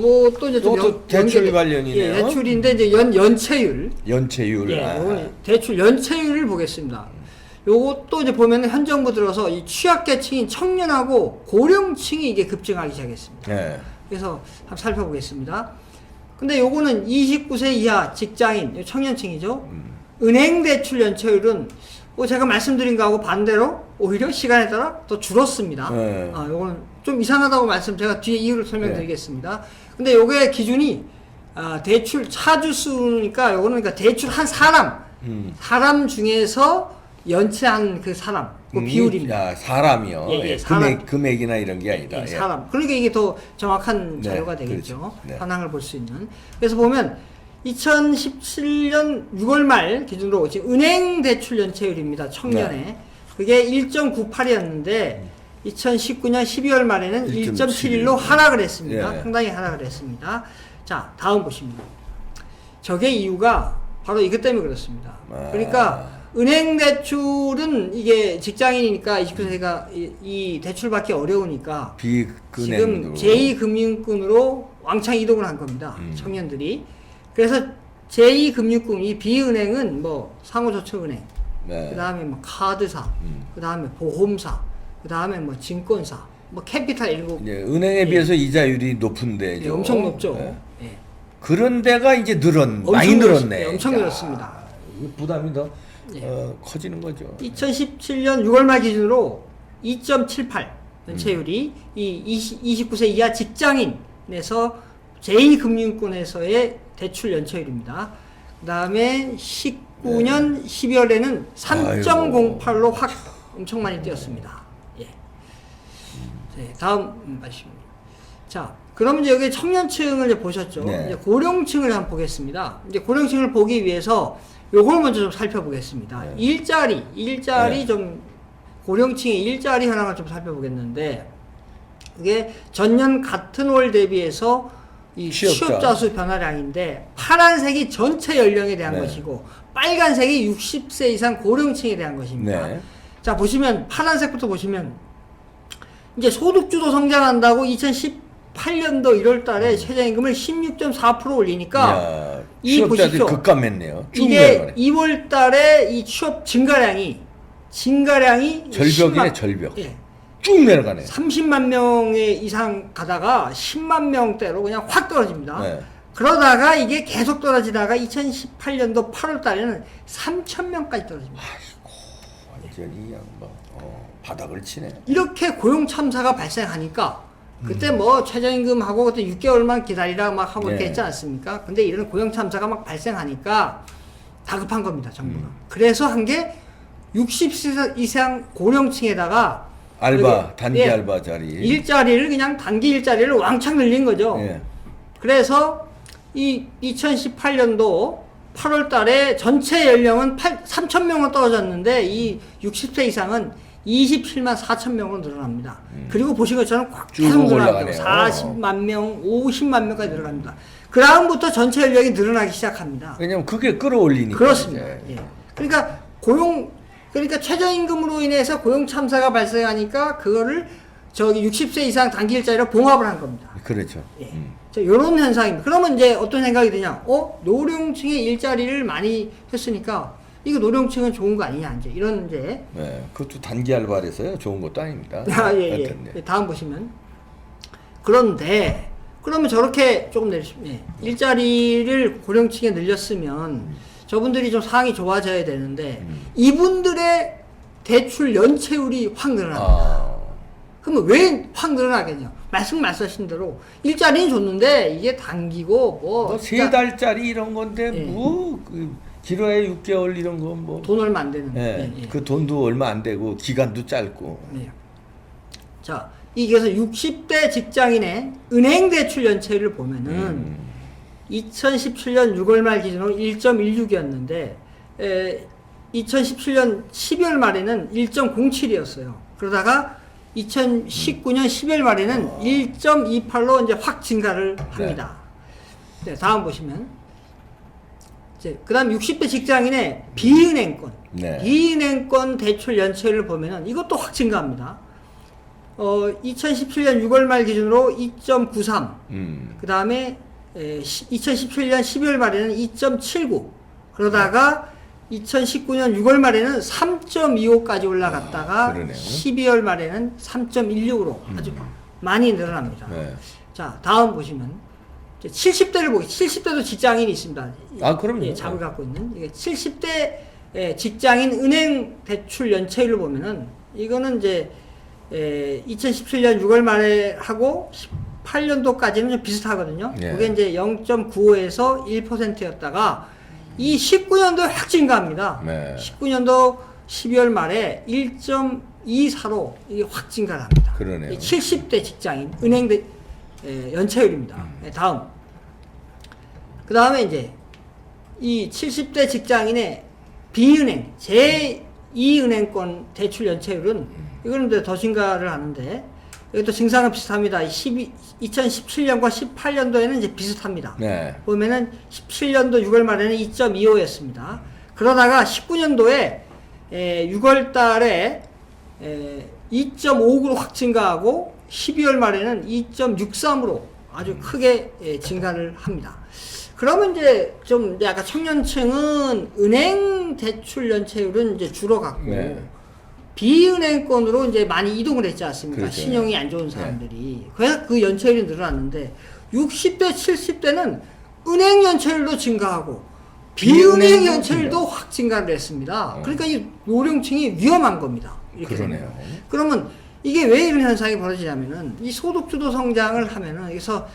요것도 이제 좀 이것도 대출 관련이네요. 예, 대출인데 이제 연체율. 연체율. 예, 요거는 대출 연체율을 보겠습니다. 요것도 이제 보면 현 정부 들어서 이 취약계층인 청년하고 고령층이 이게 급증하기 시작했습니다. 네. 그래서 한번 살펴보겠습니다. 근데 요거는 29세 이하 직장인, 청년층이죠. 은행 대출 연체율은 제가 말씀드린 거하고 반대로 오히려 시간에 따라 더 줄었습니다. 네. 요거는 좀 이상하다고 제가 뒤에 이유를 설명드리겠습니다. 근데 요게 기준이 대출 차주수니까 요거는 그러니까 대출 한 사람 중에서 연체한 그 사람 그 비율입니다. 사람이요. 예, 예, 사람. 금액이나 이런 게 아니라. 예, 사람. 그러니까 이게 더 정확한 네, 자료가 되겠죠. 그렇죠. 네. 현황을 볼 수 있는. 그래서 보면 2017년 6월 말 기준으로 지금 은행 대출 연체율입니다. 청년에. 네. 그게 1.98이었는데 2019년 12월 말에는 1.71로 하락을 했습니다. 예. 상당히 하락을 했습니다. 자, 다음 보십니다. 저게 이유가 바로 이것 때문에 그렇습니다. 그러니까 은행 대출은 이게 직장인이니까 29세가 이 대출 받기 어려우니까 지금 제2금융권으로 왕창 이동을 한 겁니다. 청년들이. 그래서 제2금융권, 이 B은행은 뭐 상호저축은행, 네. 그 다음에 뭐 카드사, 그 다음에 보험사, 그 다음에 뭐 증권사, 뭐 캐피탈 이런 거. 예, 은행에 비해서 이자율이 높은데. 예, 엄청 높죠. 네. 예. 그런 데가 이제 많이 늘었네. 예, 엄청 늘었습니다. 부담이 더 커지는 거죠. 2017년 6월 말 기준으로 2.78 연체율이 이 29세 이하 직장인에서 제2금융권에서의 대출 연체율입니다. 그 다음에 19년 12월에는 3.08로 확 엄청 많이 뛰었습니다. 예. 네, 다음 말씀입니다. 자, 그럼 이제 여기 청년층을 이제 보셨죠? 네. 이제 고령층을 한번 보겠습니다. 이제 고령층을 보기 위해서 요걸 먼저 좀 살펴보겠습니다. 네. 일자리 네. 좀 고령층의 일자리 현황을 좀 살펴보겠는데 그게 전년 같은 월 대비해서 이 취업자 수 변화량인데 파란색이 전체 연령에 대한 네. 것이고 빨간색이 60세 이상 고령층에 대한 것입니다. 네. 자, 보시면 파란색부터 보시면 이제 소득주도 성장한다고 2018년도 1월 달에 최저임금을 16.4% 올리니까 이 취업자들이 보십시오. 급감했네요. 이게 2월 달에 이 취업 증가량이 절벽이네, 절벽. 예. 쭉 내려가네. 30만 명 이상 가다가 10만 명대로 그냥 확 떨어집니다. 네. 그러다가 이게 계속 떨어지다가 2018년도 8월 달에는 3천 명까지 떨어집니다. 완전히 그냥 바닥을 치네. 이렇게 고용 참사가 발생하니까 그때 뭐 최저임금하고 그때 6개월만 기다리라 막 하고 이렇게 네. 했지 않습니까? 근데 이런 고용 참사가 막 발생하니까 다급한 겁니다, 정부가. 그래서 한 게 60세 이상 고령층에다가 알바, 단기 예, 알바 자리. 일자리를 그냥 단기 일자리를 왕창 늘린 거죠. 예. 그래서 이 2018년도 8월 달에 전체 연령은 3,000명으로 떨어졌는데 이 60세 이상은 27만 4천 명으로 늘어납니다. 그리고 보신 것처럼 계속 늘어납니다. 40만 명, 50만 명까지 늘어납니다. 그 다음부터 전체 연령이 늘어나기 시작합니다. 왜냐면 그게 끌어올리니까. 그렇습니다. 예. 그러니까 그러니까 최저임금으로 인해서 고용 참사가 발생하니까 그거를 60세 이상 단기 일자리로 봉합을 한 겁니다. 그렇죠. 예. 자, 이런 현상입니다. 그러면 이제 어떤 생각이 드냐? 노령층의 일자리를 많이 했으니까 이거 노령층은 좋은 거 아니냐? 이제 이런 이제. 네, 그것도 단기 알바라서요. 좋은 것도 아닙니다. 예. 다음 보시면. 그런데 그러면 저렇게 조금 일자리를 고령층에 늘렸으면 저분들이 좀 상황이 좋아져야 되는데 이분들의 대출 연체율이 확 늘어납니다. 그러면 왜 확 늘어나겠냐? 말씀하신 대로 일자리는 줬는데 이게 단기고 뭐 세 달짜리 이런 건데 길어야 6개월 이런 건 뭐 돈 얼마 안 되는. 그 돈도 얼마 안 되고 기간도 짧고. 자, 그래서 60대 직장인의 은행 대출 연체율을 보면은 2017년 6월 말 기준으로 1.16이었는데 2017년 12월 말에는 1.07이었어요. 그러다가 2019년 12월 말에는 1.28로 이제 확 증가를 합니다. 네, 다음 보시면 그다음 60대 직장인의 비은행권 대출 연체율을 보면은 이것도 확 증가합니다. 2017년 6월 말 기준으로 2.93. 그 다음에 2017년 12월 말에는 2.79. 그러다가 2019년 6월 말에는 3.25까지 올라갔다가 12월 말에는 3.16으로 아주 많이 늘어납니다. 네. 자, 다음 보시면 70대를 보기. 70대도 직장인이 있습니다. 아, 그럼요. 예, 잡을 갖고 있는. 이게 70대 직장인 은행 대출 연체율을 보면은 이거는 이제 2017년 6월 말에 하고 18년도까지는 좀 비슷하거든요. 예. 그게 이제 0.95에서 1%였다가 이 19년도에 확 증가합니다. 네. 19년도 12월 말에 1.24로 이게 확 증가를 합니다. 그러네요. 70대 직장인 은행 연체율입니다. 다음. 그 다음에 이제 이 70대 직장인의 비은행, 제2은행권 대출 연체율은 이거는 이제 더 증가를 하는데 이것도 증상은 비슷합니다. 2017년과 18년도에는 이제 비슷합니다. 네. 보면은 17년도 6월 말에는 2.25였습니다. 그러다가 19년도에 6월 달에 2.59로 확 증가하고 12월 말에는 2.63으로 아주 크게 증가를 합니다. 그러면 이제 좀 약간 청년층은 은행 대출 연체율은 이제 줄어갔고 네. 비은행권으로 이제 많이 이동을 했지 않습니까? 그렇죠. 신용이 안 좋은 사람들이. 그래서 그 연체율이 늘어났는데 60대, 70대는 은행 연체율도 증가하고 비은행 연체율도 확 증가를 했습니다. 그러니까 이 노령층이 위험한 겁니다. 이렇게 그러네요. 되면. 그러면 이게 왜 이런 현상이 벌어지냐면은 이 소득주도 성장을 하면은 여기서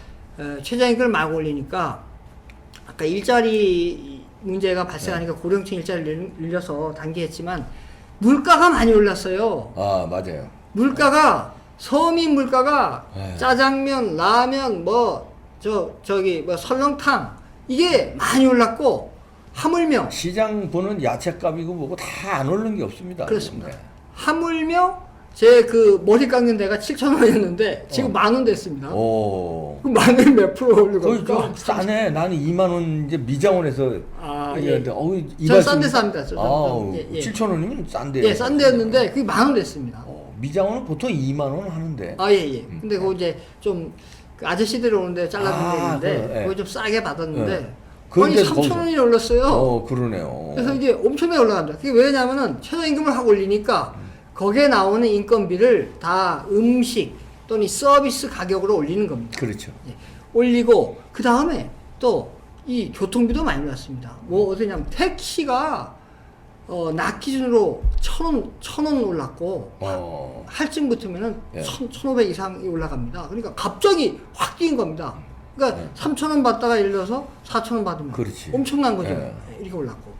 최저임금을 막 올리니까 아까 일자리 문제가 발생하니까 고령층 일자리를 늘려서 단기했지만 물가가 많이 올랐어요. 아, 맞아요. 물가가 서민 물가가 에휴. 짜장면, 라면, 저기 설렁탕 이게 많이 올랐고 하물며 시장 보는 야채값이고 뭐고 다 안 오르는 게 없습니다. 그렇습니다. 네. 하물며 제 그 머리 깎는 데가 7,000원이었는데 지금 10,000원 됐습니다. 오. 그럼 만원 몇 프로 오르고 거의 좀 싸네. 나는 2만 원 이제 미장원에서 아, 얘기하는데 전 싼 데 삽니다. 저 아, 예, 예. 7천 원이면 싼데. 예, 싼 데였는데 그게 10,000원 됐습니다. 미장원은 보통 2만 원 하는데. 아, 예, 예. 근데 그거 이제 좀그 아저씨들이 오는데 잘라준 아, 데인데 예. 그거 좀 싸게 받았는데 예. 아니 그런데 3,000원이 올랐어요. 그러네요. 그래서 이제 엄청나게 올라갑니다. 그게 왜냐면은 최저임금을 확 올리니까 거기에 나오는 인건비를 다 음식 또는 서비스 가격으로 올리는 겁니다. 그렇죠. 예. 올리고 그 다음에 또 이 교통비도 많이 올랐습니다. 뭐 어디냐면 택시가 낮 기준으로 1,000원 올랐고 할증 붙으면은 예. 1,500 이상이 올라갑니다. 그러니까 갑자기 확 뛴 겁니다. 그러니까 3,000원 받다가 예를 들어서 4,000원 받으면 그렇지. 엄청난 거죠. 예. 이렇게 올랐고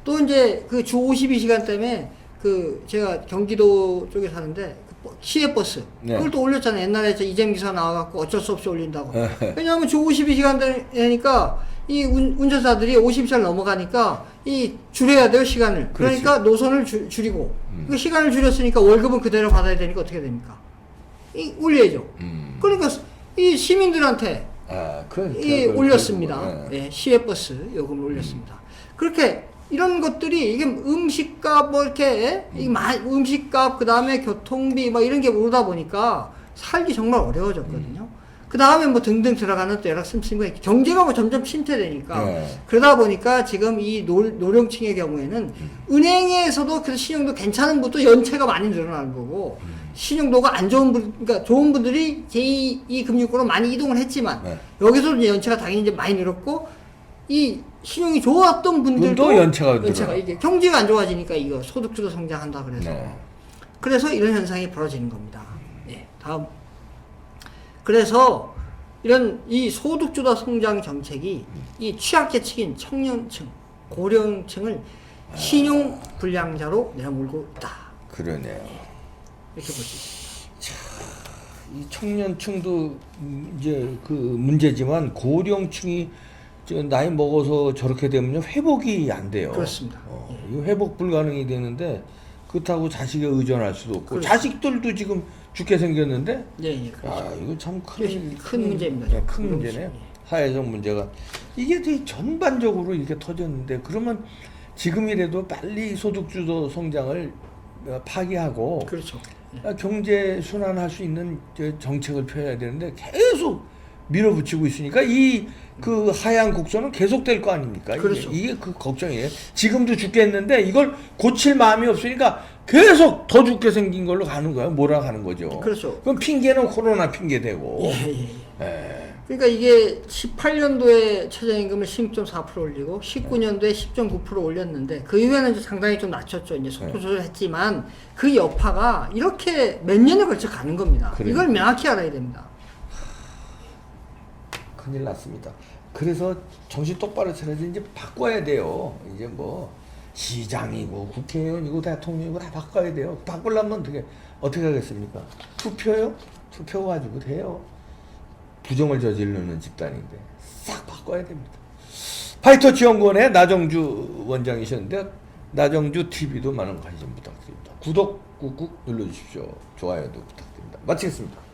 또 이제 그 주 52시간 때문에 그 제가 경기도 쪽에 사는데 시외버스 네. 그걸 또 올렸잖아요. 옛날에 저 이재명 기사 나와갖고 어쩔 수 없이 올린다고. 네. 왜냐하면 주 52시간 되니까 이 운전사들이 50시간 넘어가니까 이 줄여야 돼요 시간을. 그러니까 노선을 줄이고 그 시간을 줄였으니까 월급은 그대로 받아야 되니까 어떻게 됩니까? 이 올려야죠. 그러니까 이 시민들한테 올렸습니다. 예, 시외버스 요금을 올렸습니다. 그렇게 이런 것들이 이게 음식값 뭐 이렇게 음식값 그 다음에 교통비 뭐 이런 게 오르다 보니까 살기 정말 어려워졌거든요. 그 다음에 뭐 등등 들어가는 또 여러 심심한 경제가 뭐 점점 침체되니까 그러다 보니까 지금 이 노령층의 경우에는 은행에서도 그래서 신용도 괜찮은 분도 연체가 많이 늘어나는 거고 신용도가 안 좋은 분, 그러니까 좋은 분들이 제2 금융권으로 많이 이동을 했지만 여기서도 이제 연체가 당연히 이제 많이 늘었고 이 신용이 좋았던 분들도 연체가 이게 경제가 안 좋아지니까 이거 소득주도 성장한다 그래서 그래서 이런 현상이 벌어지는 겁니다. 네, 다음. 그래서 이런 이 소득주도 성장 정책이 이 취약계층인 청년층, 고령층을 신용 불량자로 내몰고 있다. 그러네요. 이렇게 볼 수 있습니다. 이 청년층도 이제 그 문제지만 고령층이 나이 먹어서 저렇게 되면 회복이 안 돼요. 그렇습니다. 이거 회복 불가능이 되는데 그렇다고 자식에 의존할 수도 없고 그렇죠. 자식들도 지금 죽게 생겼는데 예, 그렇죠. 이거 참 큰 문제입니다. 큰 문제네요. 사회적 문제가 이게 되게 전반적으로 이렇게 터졌는데 그러면 지금이라도 빨리 소득주도 성장을 파기하고 그렇죠. 경제 순환할 수 있는 정책을 펴야 되는데 계속 밀어붙이고 있으니까 이 그 하향 곡선은 계속될 거 아닙니까? 그렇죠. 이게 그 걱정이에요. 지금도 죽겠는데 이걸 고칠 마음이 없으니까 계속 더 죽게 생긴 걸로 가는 거예요. 몰아가는 거죠. 그렇죠. 그럼 핑계는 코로나 핑계 되고. 예. 그러니까 이게 18년도에 최저임금을 16.4% 올리고 19년도에 10.9% 올렸는데 그 이후에는 이제 상당히 좀 낮췄죠. 이제 속도 조절했지만 그 여파가 이렇게 몇 년에 걸쳐 가는 겁니다. 그러니까. 이걸 명확히 알아야 됩니다. 큰일 났습니다. 그래서 정신 똑바로 차려서 이제 바꿔야 돼요. 이제 뭐 시장이고 국회의원이고 대통령이고 다 바꿔야 돼요. 바꾸려면 어떻게 하겠습니까? 투표요? 투표 가지고 돼요. 부정을 저지르는 집단인데 싹 바꿔야 됩니다. 파이터치연구원의 나정주 원장이셨는데 나정주 TV도 많은 관심 부탁드립니다. 구독 꾹꾹 눌러주십시오. 좋아요도 부탁드립니다. 마치겠습니다.